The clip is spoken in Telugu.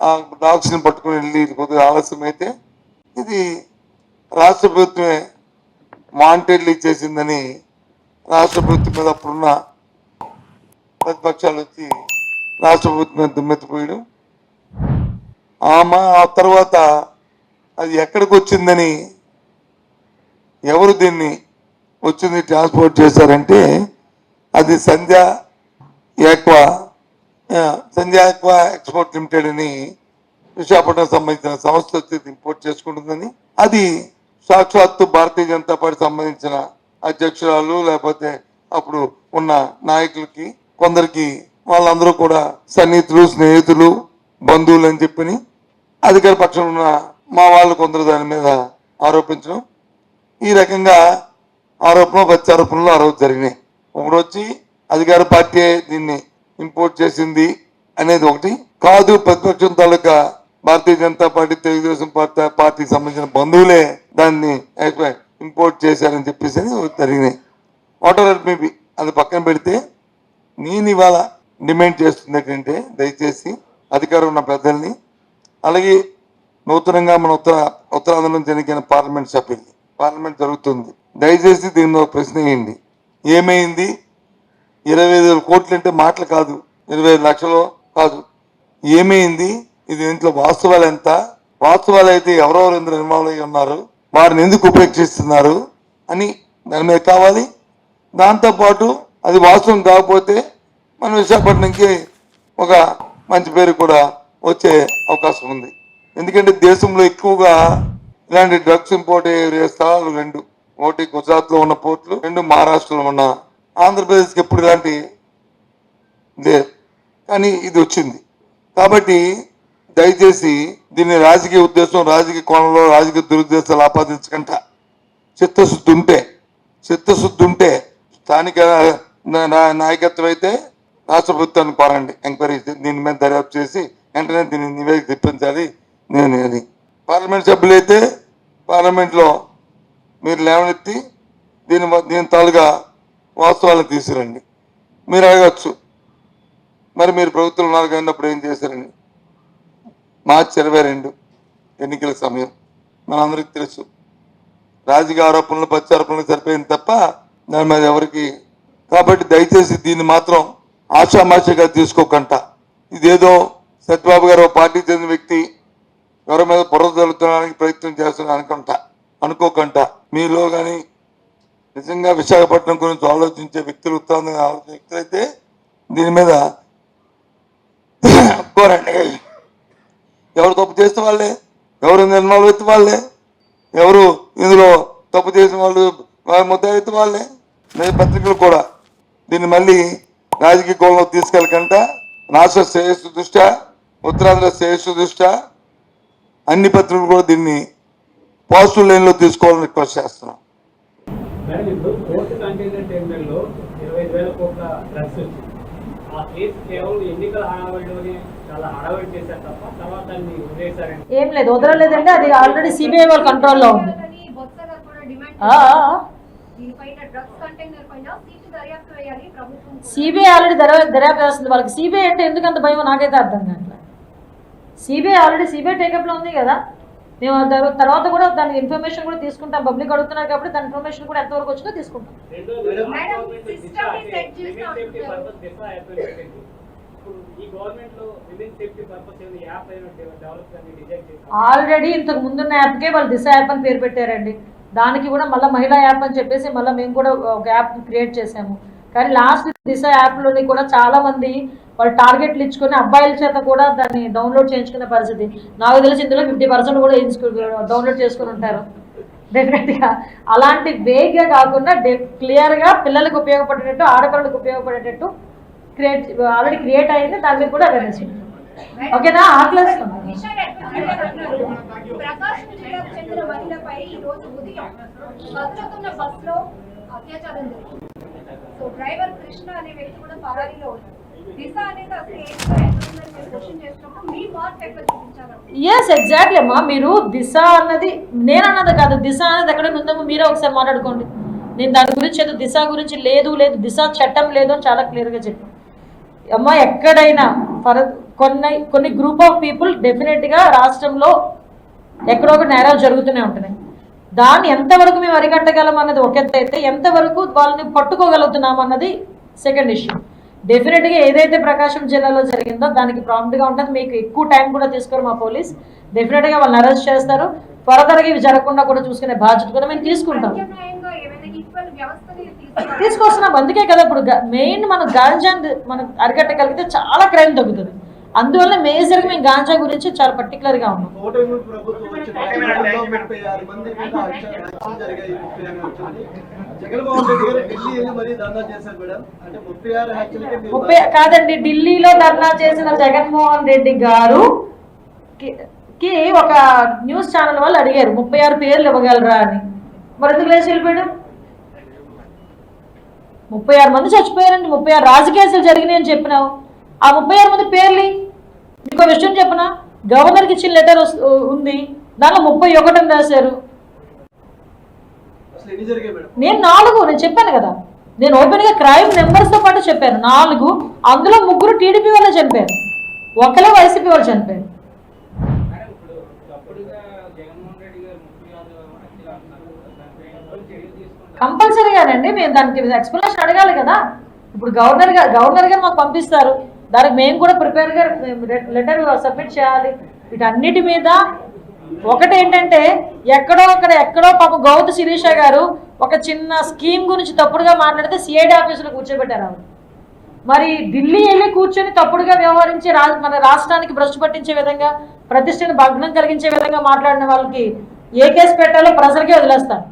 ఆ డాగ్స్ని పట్టుకుని వెళ్ళి కొద్దిగా ఆలస్యం అయితే ఇది రాష్ట్ర ప్రభుత్వమే మాంటేడ్లు ఇచ్చేసిందని రాష్ట్ర ప్రభుత్వం మీద అప్పుడున్న ప్రతిపక్షాలు వచ్చి రాష్ట్ర ప్రభుత్వం మీద దుమ్మెత్తిపోయడం ఆ తర్వాత అది ఎక్కడికి వచ్చిందని ఎవరు దీన్ని వచ్చింది ట్రాన్స్పోర్ట్ చేశారంటే అది సంధ్యా యాక్వా ఎక్స్పోర్ట్ లిమిటెడ్ అని విశాఖపట్నం సంబంధించిన సంస్థ వచ్చి ఇంపోర్ట్ చేసుకుంటుందని అది సాక్షాత్తు భారతీయ జనతా పార్టీ సంబంధించిన అధ్యక్షురాలు లేకపోతే అప్పుడు ఉన్న నాయకులకి కొందరికి వాళ్ళందరూ కూడా సన్నిహితులు స్నేహితులు బంధువులు అని చెప్పని అధికార పక్షం ఉన్న మా వాళ్ళు కొందరు దాని మీద ఆరోపించడం ఈ రకంగా ఆరోపణలు ప్రత్యారోపణలు ఆ రోజు జరిగినాయి. ఒకటి వచ్చి అధికార పార్టీ దీన్ని ఇంపోర్ట్ చేసింది అనేది ఒకటి కాదు, ప్రతిపక్షం తాలూకా భారతీయ జనతా పార్టీ తెలుగుదేశం పార్టీకి సంబంధించిన బంధువులే దాన్ని ఇంపోర్ట్ చేశారని చెప్పేసి జరిగినాయి. వాటర్ మేబీ అది పక్కన పెడితే నేను ఇవాళ డిమాండ్ చేస్తుంది ఏంటంటే దయచేసి అధికారం ఉన్న పెద్దల్ని అలాగే నూతనంగా మన ఉత్తరాంధ్రలో జరిగిన పార్లమెంట్ సభ్యులు పార్లమెంట్ జరుగుతుంది, దయచేసి దీనిలో ప్రశ్న వేయండి. ఏమైంది? 25,000 కోట్లు అంటే మాటలు కాదు, 25 లక్షలు కాదు. ఏమైంది? ఇది ఇంట్లో వాస్తవాలు ఎంత? వాస్తవాలు అయితే ఎవరెవరు ఎందుకు ఇన్వాల్వ్ అయ్యి ఉన్నారు, వారిని ఎందుకు ఉపేక్షిస్తున్నారు అని దాని మీద కావాలి. దాంతోపాటు అది వాస్తవం కాకపోతే మన విశాఖపట్నంకి ఒక మంచి పేరు కూడా వచ్చే అవకాశం ఉంది. ఎందుకంటే దేశంలో ఎక్కువగా ఇలాంటి డ్రగ్స్ ఇంపోర్ట్ అయ్యే స్థలాలు రెండు, ఒకటి గుజరాత్లో ఉన్న పోర్టులు, రెండు మహారాష్ట్రలో ఉన్న. ఆంధ్రప్రదేశ్కి ఎప్పుడు ఇలాంటి లేదు, కానీ ఇది వచ్చింది. కాబట్టి దయచేసి దీన్ని రాజకీయ ఉద్దేశం, రాజకీయ కోణంలో రాజకీయ దురుద్దేశాలు ఆపాదించకుండా చిత్తశుద్ధి ఉంటే స్థానిక నాయకత్వం అయితే రాష్ట్ర ప్రభుత్వాన్ని కోరండి, ఎంక్వైరీ దీని మీద దర్యాప్తు చేసి వెంటనే దీన్ని నివేదిక తెప్పించాలి. నేను పార్లమెంట్ సభ్యులైతే పార్లమెంట్లో మీరు లేవనెత్తి దీని తాలుగా వాస్తవాలను తీసుకురండి. మీరు అడగచ్చు, మరి మీరు ప్రభుత్వం ఉన్నారు అన్నప్పుడు ఏం చేశారని. మార్చి 22 ఎన్నికల సమయం మనందరికీ తెలుసు. రాజకీయ ఆరోపణలు ప్రత్యారోపణలు సరిపోయింది తప్ప దాని మీద ఎవరికి. కాబట్టి దయచేసి దీన్ని మాత్రం ఆషామాషిగా తీసుకోకుండా, ఇదేదో సత్యబాబు గారు పార్టీ చెందిన వ్యక్తి ఎవరి మీద బుర్ర జల్లుకోవడానికి ప్రయత్నం చేస్తున్నా అనుకోకుండా మీలో కానీ నిజంగా విశాఖపట్నం గురించి ఆలోచించే వ్యక్తులు, ఉత్తరాంధ్ర ఆలోచించే వ్యక్తులైతే దీని మీద కోరండి. ఎవరు తప్పు చేస్తే వాళ్ళే, ఎవరు ఇన్వాల్వ్ అయితే వాళ్ళే, ఎవరు ఇందులో తప్పు చేసిన వాళ్ళు ముద్ద అయితే వాళ్ళే. పత్రికలు కూడా దీన్ని మళ్ళీ రాజకీయ కోణంలో తీసుకెళ్ళకుండా రాష్ట్ర శ్రేయస్సు దృష్ట్యా, ఉత్తరాంధ్ర శ్రేయస్సు దృష్ట్యా అన్ని పత్రికలు కూడా దీన్ని పాజిటివ్ లైన్లో తీసుకోవాలని రిక్వెస్ట్ చేస్తున్నాం. ఏం లేదు, వదలలేదండి. అది ఆల్రెడీ సిబిఐ వాళ్ళ కంట్రోల్లో ఉంది. సిబిఐ ఆల్రెడీ దర్యాప్తు చేస్తుంది. వాళ్ళకి సిబిఐ అంటే ఎందుకంత భయం నాకైతే అర్థం కావట్లేదు. సిబిఐ టేకప్లో ఉంది కదా. మేము తర్వాత కూడా దాని ఇన్ఫర్మేషన్ కూడా తీసుకుంటాం. పబ్లిక్ అడుగుతున్నారు కాబట్టి దాని ఇన్ఫర్మేషన్ కూడా ఎంతవరకు వచ్చిందో తీసుకుంటాం. ఆల్రెడీ ఇంతకు ముందున్న యాప్కే వాళ్ళు దిశ యాప్ అని పేరు పెట్టారండి. దానికి కూడా మళ్ళీ మహిళా యాప్ అని చెప్పేసి మళ్ళీ మేము కూడా ఒక యాప్ క్రియేట్ చేసాము. కానీ లాస్ట్ దిశ యాప్లోని కూడా చాలా మంది వాళ్ళు టార్గెట్లు ఇచ్చుకొని అబ్బాయిల చేత కూడా దాన్ని డౌన్లోడ్ చేయించుకునే పరిస్థితి. నాకు తెలిసి ఇందులో 50% కూడా డౌన్లోడ్ చేసుకుని ఉంటారు డెఫినెట్గా. అలాంటి వేగ్గా కాకుండా క్లియర్గా పిల్లలకు ఉపయోగపడేటట్టు, ఆడపిల్లలకు ఉపయోగపడేటట్టు ఆల్రెడీ క్రియేట్ అయింది. దాని మీద కూడా అవేర్నెస్ ఉంది. ఓకేనా? డ్రైవర్ కృష్ణ అనే వ్యక్తి కూడా పరారీలో ఉన్నారు. ఎస్ ఎగ్జాక్ట్లీ అమ్మా. మీరు దిశ అన్నది నేను అన్నది కాదు, దిశ అనేది ఎక్కడ ఉందామో మీరే ఒకసారి మాట్లాడుకోండి. నేను దాని గురించి ఏదో దిశ గురించి లేదు దిశ చట్టం లేదు అని చాలా క్లియర్గా చెప్పాను అమ్మా. ఎక్కడైనా కొన్ని గ్రూప్ ఆఫ్ పీపుల్ డెఫినెట్గా రాష్ట్రంలో ఎక్కడో ఒక నేరాలు జరుగుతూనే ఉంటున్నాయి. దాన్ని ఎంతవరకు మేము అరికట్టగలం అన్నది ఒక ఎత్తు అయితే, ఎంతవరకు వాళ్ళని పట్టుకోగలుగుతున్నాం అన్నది సెకండ్ ఇష్యూ. డెఫినెట్గా ఏదైతే ప్రకాశం జిల్లాలో జరిగిందో దానికి ప్రాంప్ట్గా ఉంటుంది. మీకు ఎక్కువ టైం కూడా తీసుకోరు మా పోలీస్. డెఫినెట్గా వాళ్ళని అరెస్ట్ చేస్తారు. ఫర్దర్గా ఇవి జరగకుండా కూడా చూసుకునే బాధ్యత కూడా మేము తీసుకుంటాం, తీసుకొస్తున్నాం. అందుకే కదా ఇప్పుడు మెయిన్ మనం గాంజా మనం అరికట్టగలిగితే చాలా క్రైమ్ తగ్గుతుంది. అందువల్ల మేజర్గా మేము గాంజా గురించి చాలా పర్టికులర్గా ఉన్నాం. కాదండి, ఢిల్లీలో ధర్నా చేసిన జగన్మోహన్ రెడ్డి గారు కి ఒక న్యూస్ ఛానల్ వాళ్ళు అడిగారు 36 పేర్లు ఇవ్వగలరా అని. మరి ఎందుకు లేచి వెళ్ళిపోయాడు? 36 మంది చచ్చిపోయారండి, 36 రాజకీయాలు జరిగినాయి అని చెప్పినావు. ఆ 36 మంది పేర్లు ఇంకో విషయం చెప్పనా, గవర్నర్కి ఇచ్చిన లెటర్ ఉంది, దానిలో 31 రాశారు. నేను 4 నేను చెప్పాను కదా, నేను ఓపెన్గా క్రైమ్ నెంబర్స్తో పాటు చెప్పాను 4. అందులో 3 టీడీపీ వాళ్ళే చనిపోయారు, ఒకరే వైసీపీ వాళ్ళు చనిపోయారు. కంపల్సరీగానండి, మేము దానికి ఎక్స్ప్లెనేషన్ అడగాలి కదా. ఇప్పుడు గవర్నర్ గారు మాకు పంపిస్తారు, దానికి మేము కూడా ప్రిపేర్గా లెటర్ సబ్మిట్ చేయాలి. వీటన్నిటి మీద ఒకటి ఏంటంటే, ఎక్కడో పాప గౌతు శిరీష గారు ఒక చిన్న స్కీమ్ గురించి తప్పుడుగా మాట్లాడితే సిఐడి ఆఫీసులో కూర్చోబెట్టారు ఆవిడ. మరి ఢిల్లీ వెళ్ళి కూర్చొని తప్పుడుగా వ్యవహరించి మన రాష్ట్రానికి భ్రష్టు పట్టించే విధంగా, ప్రతిష్టను భగ్నం కలిగించే విధంగా మాట్లాడిన వాళ్ళకి ఏ కేసు పెట్టాలో ప్రజలకే వదిలేస్తాను.